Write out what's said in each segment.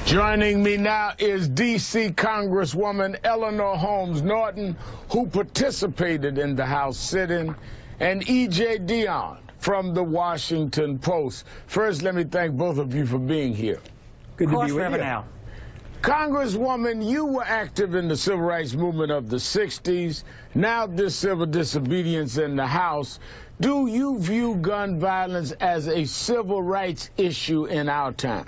Joining me now is D.C. Congresswoman Eleanor Holmes Norton, who participated in the House sit-in, and E.J. Dionne from the Washington Post. First, let me thank both of you for being here. Good to be with you. Now. Congresswoman, you were active in the civil rights movement of the 60s. Now this civil disobedience in the House. Do you view gun violence as a civil rights issue in our time?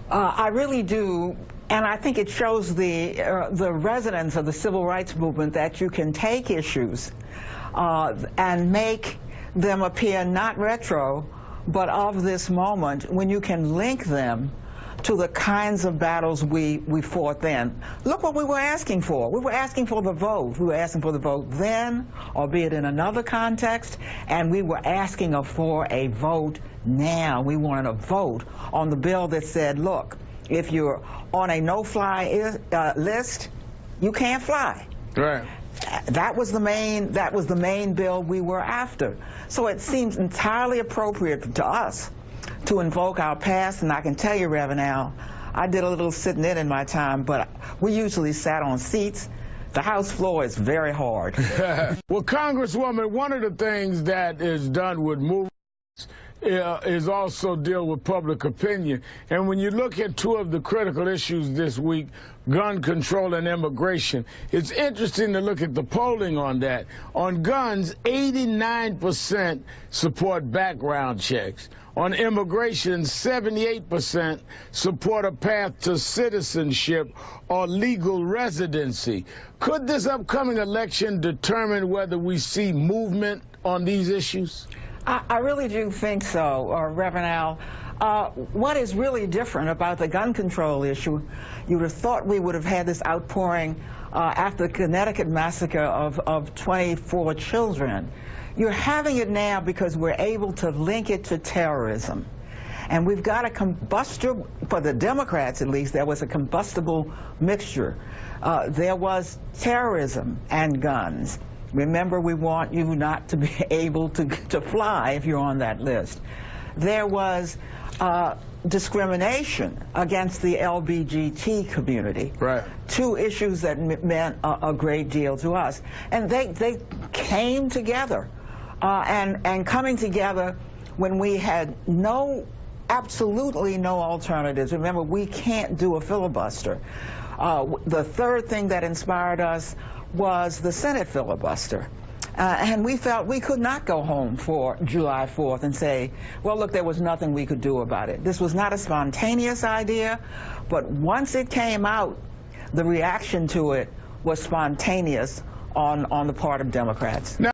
I really do, and I think it shows the residents of the civil rights movement that you can take issues and make them appear not retro, but of this moment, when you can link them to the kinds of battles we fought then. Look what we were asking for. We were asking for the vote. We were asking for the vote then, albeit in another context, and we were asking for a vote now. We wanted a vote on the bill that said, look, if you're on a no-fly list, you can't fly. Right. That was the main bill we were after. So it seems entirely appropriate to us to invoke our past, and I can tell you, Reverend Al, I did a little sitting in my time, but we usually sat on seats. The House floor is very hard. Well, Congresswoman, one of the things that is done with movements is also deal with public opinion. And when you look at two of the critical issues this week, gun control and immigration, it's interesting to look at the polling on that. On guns, 89% support background checks. On immigration, 78% support a path to citizenship or legal residency. Could this upcoming election determine whether we see movement on these issues? I really do think so, Reverend Al. What is really different about the gun control issue, you would have thought we would have had this outpouring after the Connecticut massacre of 24 children. You're having it now because we're able to link it to terrorism. And we've got a combustible, for the Democrats at least, there was a combustible mixture. There was terrorism and guns. Remember, we want you not to be able to fly if you're on that list. There was discrimination against the LBGT community. Right. Two issues that meant a great deal to us. And they came together. And coming together when we had absolutely no alternatives. Remember, we can't do a filibuster. The third thing that inspired us was the Senate filibuster. And we felt we could not go home for July 4th and say, well, look, there was nothing we could do about it. This was not a spontaneous idea, but once it came out, the reaction to it was spontaneous on the part of Democrats. Now